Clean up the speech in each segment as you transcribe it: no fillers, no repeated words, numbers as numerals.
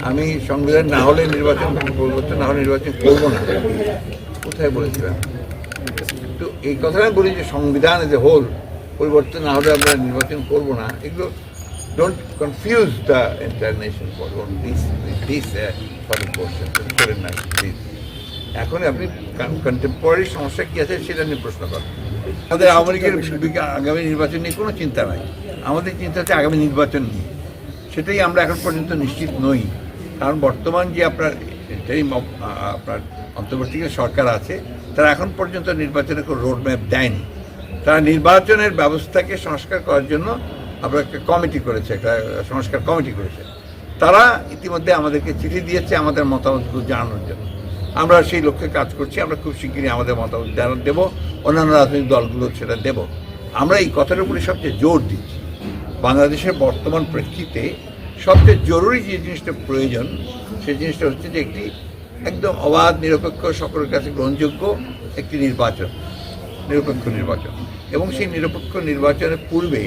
আমি সংবিধান না হলে নির্বাচন পরিবর্তন না হলে নির্বাচন করবো না, কোথায় বলেছিলাম? তো এই কথা আমি বলি যে সংবিধান এজ এ হোল পরিবর্তন না হলে আমরা নির্বাচন করবো না, এগুলো don't confuse the entire nation for this question করেন না প্লিজ। এখন আপনি কন্টেম্পোরারি সমস্যা কী আছে সেটা নিয়ে প্রশ্ন করেন। আমাদের আওয়ামী লীগের আগামী নির্বাচন নিয়ে কোনো চিন্তা নাই, আমাদের চিন্তা হচ্ছে আগামী নির্বাচন নিয়ে। সেটাই আমরা এখন পর্যন্ত নিশ্চিত নই, কারণ বর্তমান যে আপনার অন্তর্বর্তীকালীন সরকার আছে তারা এখন পর্যন্ত নির্বাচনের কোনো রোডম্যাপ দেয়নি। তারা নির্বাচনের ব্যবস্থাকে সংস্কার করার জন্য আপনার একটা কমিটি করেছে, একটা সংস্কার কমিটি করেছে। তারা ইতিমধ্যে আমাদেরকে চিঠি দিয়েছে আমাদের মতামতগুলো জানানোর জন্য। আমরা সেই লক্ষ্যে কাজ করছি, আমরা খুব শিগগিরই আমাদের মতামত দেবো, অন্যান্য রাজনৈতিক দলগুলো সেটা দেব। আমরা এই কথার উপরে সবচেয়ে জোর দিচ্ছি, বাংলাদেশের বর্তমান প্রেক্ষিতে সবচেয়ে জরুরি যে জিনিসটা প্রয়োজন সেই জিনিসটা হচ্ছে যে একটি একদম অবাধ নিরপেক্ষ সকলের কাছে গ্রহণযোগ্য একটি নিরপেক্ষ নির্বাচন। এবং সেই নিরপেক্ষ নির্বাচনের পূর্বে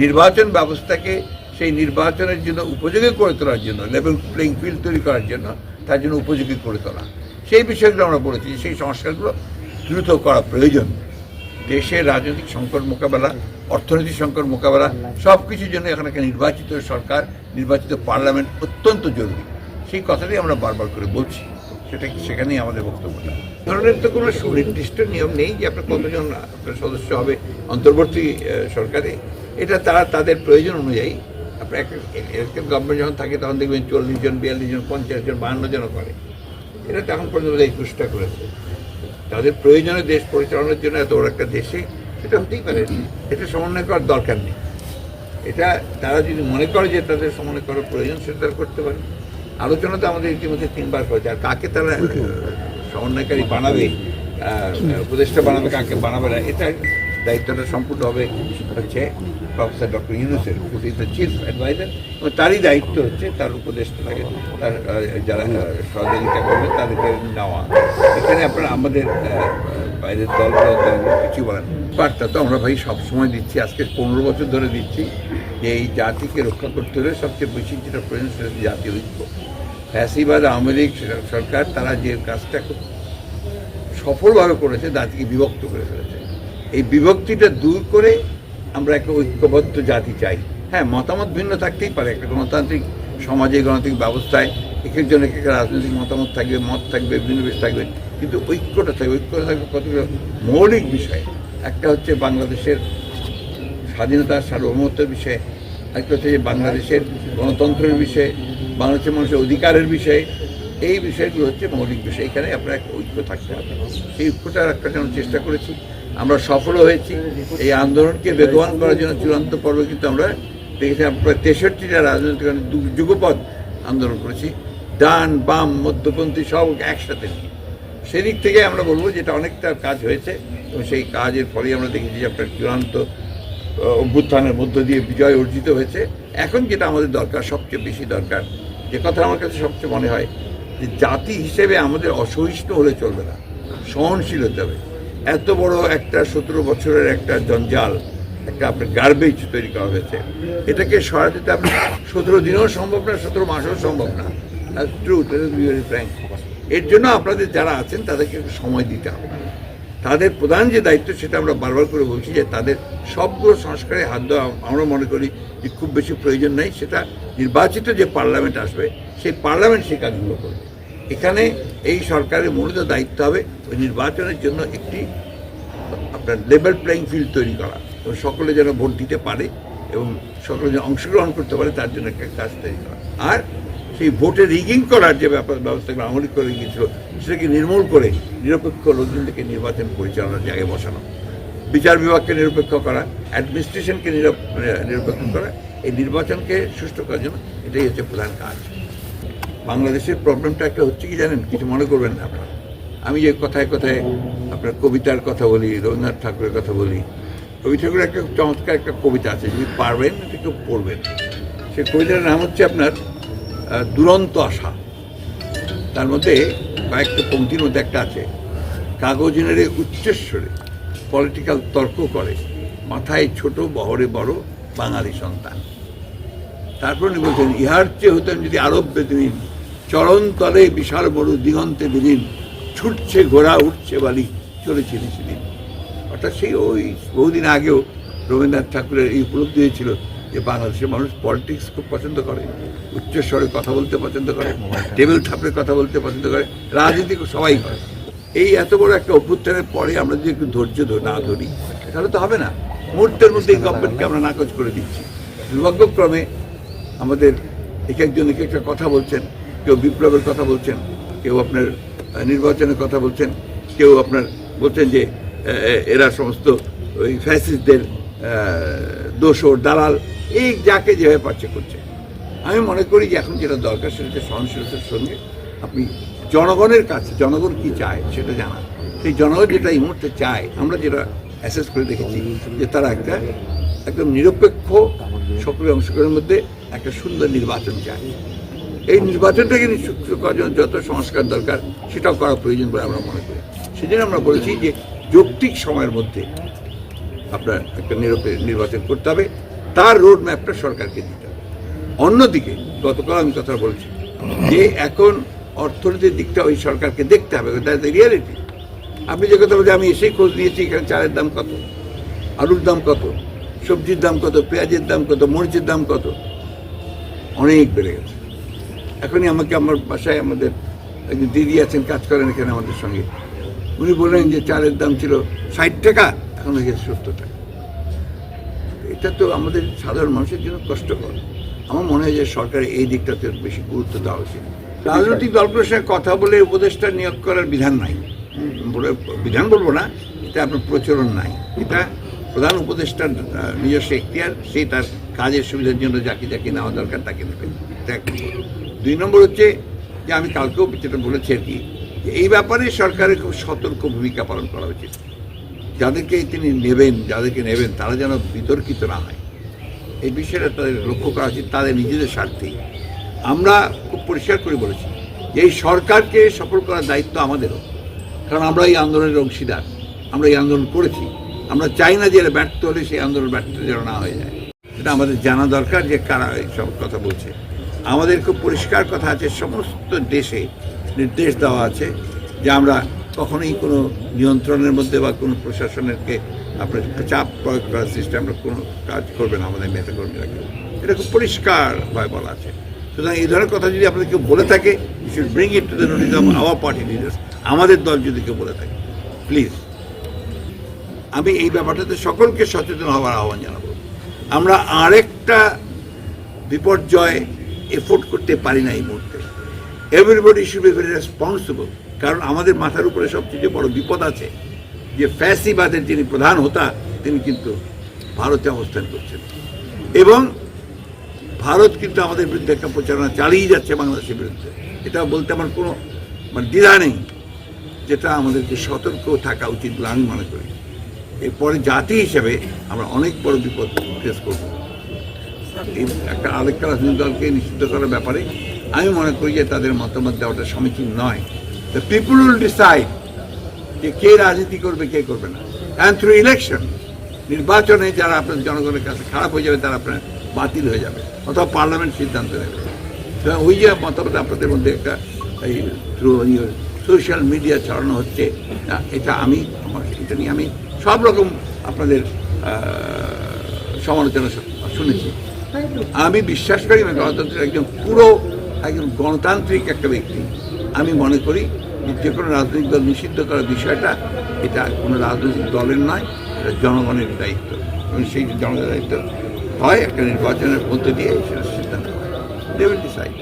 নির্বাচন ব্যবস্থাকে সেই নির্বাচনের জন্য উপযোগী করে তোলার জন্য, লেভেল প্লেইং ফিল্ড তৈরি করার জন্য, তার জন্য উপযোগী করে তোলা, সেই বিষয়গুলো আমরা বলেছি। সেই সংস্কারগুলো দ্রুত করা প্রয়োজন। দেশের রাজনৈতিক সংকট মোকাবেলা, অর্থনৈতিক সংকট মোকাবেলা, সব কিছুর জন্য এখানে একটা নির্বাচিত সরকার, নির্বাচিত পার্লামেন্ট অত্যন্ত জরুরি। সেই কথাটাই আমরা বারবার করে বলছি, সেখানেই আমাদের বক্তব্যটা। ধরনের তো কোনো সুনির্দিষ্ট নিয়ম নেই যে আপনার কতজন আপনার সদস্য হবে অন্তর্বর্তী সরকারে। এটা তারা তাদের প্রয়োজন অনুযায়ী আপনার একটা গভর্নমেন্ট যখন থাকে তখন দেখবেন 40 জন, 42 জন, 50 জন, 52 জনও করে। এটা তো এখন পর্যন্ত 21টা করেছে। তাদের প্রয়োজনে দেশ পরিচালনার জন্য এত বড় একটা দেশে সেটা হতেই পারে, এটা সমন্বয় করার দরকার নেই। এটা তারা যদি মনে করে যে তাদের সমন্বয় করার প্রয়োজন সেটা তারা করতে পারে। আলোচনা তো আমাদের ইতিমধ্যে 3বার করেছে। আর কাকে তারা সমন্বয়কারী বানাবে, উপদেষ্টা বানাবে, কাকে বানাবে না, এটা দায়িত্বটা সম্পূর্ণ হবে হচ্ছে প্রফেসর ডক্টর ইউনূসের, ইজ দ্য চিফ অ্যাডভাইজার। এবং তারই দায়িত্ব হচ্ছে তার উপদেষ্টাটাকে, তার যারা সহযোগিতা করবে তাদেরকে নেওয়া। এখানে আপনারা আমাদের বাইরের দলগুলো কিছু বলেন। বার্তা তো আমরা ভাই সবসময় দিচ্ছি, আজকে 15 বছর ধরে দিচ্ছি যে এই জাতিকে রক্ষা করতে হলে সবচেয়ে বেশি যেটা প্রয়োজন সেটা হচ্ছে জাতীয় ঐক্য। ফ্যাসিবাদ আওয়ামী লীগ সরকার তারা যে কাজটা খুব সফলভাবে করেছে, জাতিকে বিভক্ত করে ফেলেছে। এই বিভক্তিটা দূর করে আমরা একটা ঐক্যবদ্ধ জাতি চাই। হ্যাঁ, মতামত ভিন্ন থাকতেই পারে, একটা গণতান্ত্রিক সমাজে, গণতান্ত্রিক ব্যবস্থায় এক একজন এক একটা রাজনৈতিক মতামত থাকবে, মত থাকবে, ভিন্ন বেশ থাকবে, কিন্তু ঐক্যটা থাকবে। ঐক্যটা থাকবে কতগুলো মৌলিক বিষয়। একটা হচ্ছে বাংলাদেশের স্বাধীনতা, সার্বভৌমত্বের বিষয়ে, একটা হচ্ছে যে বাংলাদেশের গণতন্ত্রের বিষয়ে, বাংলাদেশের মানুষের অধিকারের বিষয়ে। এই বিষয়গুলো হচ্ছে মৌলিক বিষয়। এখানে আপনার একটা ঐক্য থাকতে হবে। সেই ঐক্যটা রাখার জন্য চেষ্টা করেছি, আমরা সফলও হয়েছি। এই আন্দোলনকে বেগবান করার জন্য চূড়ান্ত পর্বে কিন্তু আমরা দেখেছি প্রায় 63টা রাজনৈতিক যুগপৎ আন্দোলন করেছি, ডান বাম মধ্যপন্থী সব একসাথে নিয়ে। সেদিক থেকে আমরা বলবো যে এটা অনেকটা কাজ হয়েছে এবং সেই কাজের ফলেই আমরা দেখেছি যে আপনার চূড়ান্ত অভ্যুত্থানের মধ্য দিয়ে বিজয় অর্জিত হয়েছে। এখন যেটা আমাদের দরকার, সবচেয়ে বেশি দরকার, যে কথা আমার কাছে সবচেয়ে মনে হয় যে জাতি হিসেবে আমাদের অসহিষ্ণু হলে চলবে না, সহনশীল হতে হবে। এত বড় একটা 17 বছরের একটা জঞ্জাল, একটা আপনার গার্বেজ তৈরি করা হয়েছে, এটাকে সরাতে আপনি 17 দিনেও সম্ভব না, 17 মাসেও সম্ভব না। Truth, very frank. এর জন্য আপনাদের যারা আছেন তাদেরকে একটু সময় দিতে হবে। তাদের প্রধান যে দায়িত্ব সেটা আমরা বারবার করে বলছি যে তাদের সবগুলো সংস্কারে হাত দেওয়া আমরা মনে করি যে খুব বেশি প্রয়োজন নেই। সেটা নির্বাচিত যে পার্লামেন্ট আসবে সেই পার্লামেন্ট সেই কাজগুলো করবে। এখানে এই সরকারের মূলত দায়িত্ব হবে ওই নির্বাচনের জন্য একটি আপনার লেভেল প্লেইং ফিল্ড তৈরি করা, এবং সকলে যেন ভোট দিতে পারে এবং সকলে যেন অংশগ্রহণ করতে পারে তার জন্য একটা কাজ তৈরি করা। আর সেই ভোটে রিগিং করার যে ব্যবস্থাগুলো আমলি করে গিয়েছিল সেটাকে নির্মূল করে নিরপেক্ষ লোকজনকে নির্বাচন পরিচালনার জায়গায় বসানো, বিচার বিভাগকে নিরপেক্ষ করা, অ্যাডমিনিস্ট্রেশনকে নিরপেক্ষ করা, এই নির্বাচনকে সুষ্ঠু করার জন্য এটাই হচ্ছে প্রধান কাজ। বাংলাদেশের প্রবলেমটা একটা হচ্ছে কি জানেন, কিছু মনে করবেন না আপনারা, আমি যে কথায় কথায় আপনার কবিতার কথা বলি, রবীন্দ্রনাথ ঠাকুরের কথা বলি। রবি ঠাকুরের একটা চমৎকার একটা কবিতা আছে, যদি পারবেন এটাকে পড়বেন। সেই কবিতার নাম হচ্ছে আপনার দুরন্ত আশা। তার মধ্যে কয়েকটা পংক্তির মধ্যে একটা আছে, কাগজ নেড়ে উচ্চস্বরে পলিটিক্যাল তর্ক করে, মাথায় ছোট বহরে বড় বাঙালি সন্তান। তারপর উনি বলছেন, ইহার চেয়ে হতেন যদি আরব বেদুইন চরণতলে বিশাল বড় দিগন্তে বিলীন, ছুটছে ঘোড়া উঠছে বালি, চলেছে সেদিন। অর্থাৎ সেই ওই বহুদিন আগেও রবীন্দ্রনাথ ঠাকুরের এই উপলব্ধি হয়েছিল যে বাংলাদেশের মানুষ পলিটিক্স খুব পছন্দ করে, উচ্চস্বরে কথা বলতে পছন্দ করে, টেবিল থাপড়ে কথা বলতে পছন্দ করে, রাজনীতি সবাই করে। এই এত বড় একটা অভ্যুত্থানের পরে আমরা যদি একটু ধৈর্য না ধরি তাহলে তো হবে না। মুহূর্তের মধ্যে এই গভর্নমেন্টকে আমরা নাকচ করে দিচ্ছি। দুর্ভাগ্যক্রমে আমাদের এক একজন এক একটা কথা বলছেন, কেউ বিপ্লবের কথা বলছেন, কেউ আপনার নির্বাচনের কথা বলছেন, কেউ আপনার বলছেন যে এরা সমস্ত ওই ফ্যাসিস্টদের দোসর দালাল, এই যাকে যেভাবে পাচ্ছে করছে। আমি মনে করি যে এখন যেটা দরকার সেটা হচ্ছে সহনশীলতার সঙ্গে আপনি জনগণের কাছে জনগণ কি চায় সেটা জানা। সেই জনগণ যেটা এই মুহূর্তে চায়, আমরা যেটা অ্যাসেস করে দেখেছি যে তারা একটা একদম নিরপেক্ষ সক্রিয় অংশগ্রহণের মধ্যে একটা সুন্দর নির্বাচন চায়। এই নির্বাচনটাকে নিশ্চিত করার জন্য যত সংস্কার দরকার সেটাও করা প্রয়োজন বলে আমরা মনে করি। সেজন্য আমরা বলেছি যে যৌক্তিক সময়ের মধ্যে আপনার একটা নির্বাচন করতে হবে, তার রোড ম্যাপটা সরকারকে দিতে হবে। অন্যদিকে গতকাল আমি কথা বলছি যে এখন অর্থনীতির দিকটা ওই সরকারকে দেখতে হবে, দ্যাটস দ্য রিয়ালিটি। আপনি যে কথা বলছেন, আমি এসেই খোঁজ নিয়েছি এখানে চালের দাম কত, আলুর দাম কত, সবজির দাম কত, পেঁয়াজের দাম কত, মরিচের দাম কত, অনেক বেড়ে গেছে। এখনই আমাকে আমার বাসায় আমাদের একজন দিদি আছেন, কাজ করেন এখানে আমাদের সঙ্গে, উনি বললেন যে চালের দাম ছিল 60 টাকা, এখন হয়ে গেছে 70 টাকা। এটা তো আমাদের সাধারণ মানুষের জন্য কষ্টকর। আমার মনে হয় যে সরকারের এই দিকটাতে বেশি গুরুত্ব দেওয়া উচিত। রাজনৈতিক দলগুলোর সঙ্গে কথা বলে উপদেষ্টা নিয়োগ করার বিধান নাই, বিধান বলবো না, এটা আপনার প্রচলন নাই। এটা প্রধান উপদেষ্টার নিজস্ব এখতিয়ার, সেই তার কাজের সুবিধার জন্য যাকে যাকে নেওয়া দরকার তাকে নেবেন। 2 নম্বর হচ্ছে যে আমি কালকেও যেটা বলেছি আর কি, যে এই ব্যাপারে সরকারের খুব সতর্ক ভূমিকা পালন করা উচিত। যাদেরকে তিনি যাদেরকে নেবেন তারা যেন বিতর্কিত না হয়, এই বিষয়টা তাদের লক্ষ্য করা উচিত, তাদের নিজেদের স্বার্থেই। আমরা খুব পরিষ্কার করে বলেছি যে এই সরকারকে সফল করার দায়িত্ব আমাদেরও, কারণ আমরা এই আন্দোলনের অংশীদার, আমরা এই আন্দোলন করেছি। আমরা চাই না যে এরা ব্যর্থ হলে সেই আন্দোলন ব্যর্থ যেন না হয়ে যায়। এটা আমাদের জানা দরকার যে কারা এইসব কথা বলছে। আমাদের খুব পরিষ্কার কথা আছে, সমস্ত দেশে নির্দেশ দেওয়া আছে যে আমরা কখনোই কোনো নিয়ন্ত্রণের মধ্যে বা কোনো প্রশাসনেরকে আপনার চাপ প্রয়োগ করার সিস্টেম আমরা কোনো কাজ করবে না আমাদের নেতাকর্মীরাকে। এটা খুব পরিষ্কারভাবে বলা আছে। সুতরাং এই ধরনের কথা যদি আপনাদের কেউ বলে থাকে, you should bring it to the notice of our party leaders. আমাদের দল যদি কেউ বলে থাকে, প্লিজ। আমি এই ব্যাপারটাতে সকলকে সচেতন হওয়ার আহ্বান জানাবো। আমরা আরেকটা বিপর্যয় এফোর্ড করতে পারি না এই মুহূর্তে। Everybody should be very responsible, কারণ আমাদের মাথার উপরে সবচেয়ে বড় বিপদ আছে যে ফ্যাসিবাদের যিনি প্রধান হোতা তিনি কিন্তু ভারতে অবস্থান করছেন, এবং ভারত কিন্তু আমাদের বিরুদ্ধে একটা প্রচারণা চালিয়ে যাচ্ছে বাংলাদেশের বিরুদ্ধে। এটা বলতে আমার কোনো দ্বিধা নেই, যেটা আমাদেরকে সতর্ক থাকা উচিত বলে আমি মনে করি। এরপরে জাতি হিসেবে আমরা অনেক বড় বিপদ ফেস করব। এই আরেকটা রাজনৈতিক দলকে নিষিদ্ধ করার ব্যাপারে আমি মনে করি যে তাদের মতামত দেওয়াটা সমীচীন নয়। দ্য পিপুল উইল ডিসাইড যে কে রাজনীতি করবে কে করবে না, অ্যান্ড থ্রু ইলেকশন, নির্বাচনে যারা আপনার জনগণের কাছে খারাপ হয়ে যাবে তারা আপনার বাতিল হয়ে যাবে, অথবা পার্লামেন্ট সিদ্ধান্ত নেবে। ওই যে মতামত আপনাদের মধ্যে একটা এই থ্রু সোশ্যাল মিডিয়া ছড়ানো হচ্ছে, এটা এটা নিয়ে আমি সব রকম আপনাদের সমালোচনা শুনেছি। আমি বিশ্বাস করি আমি গণতন্ত্রের একজন গণতান্ত্রিক একটা ব্যক্তি। আমি মনে করি যে কোনো রাজনৈতিক দল নিষিদ্ধ করার বিষয়টা এটা কোনো রাজনৈতিক দলের নয়, এটা জনগণের দায়িত্ব, এবং সেই জনগণের দায়িত্ব হয় একটা নির্বাচনের মধ্যে দিয়ে সেটা সিদ্ধান্ত হয়। They will decide.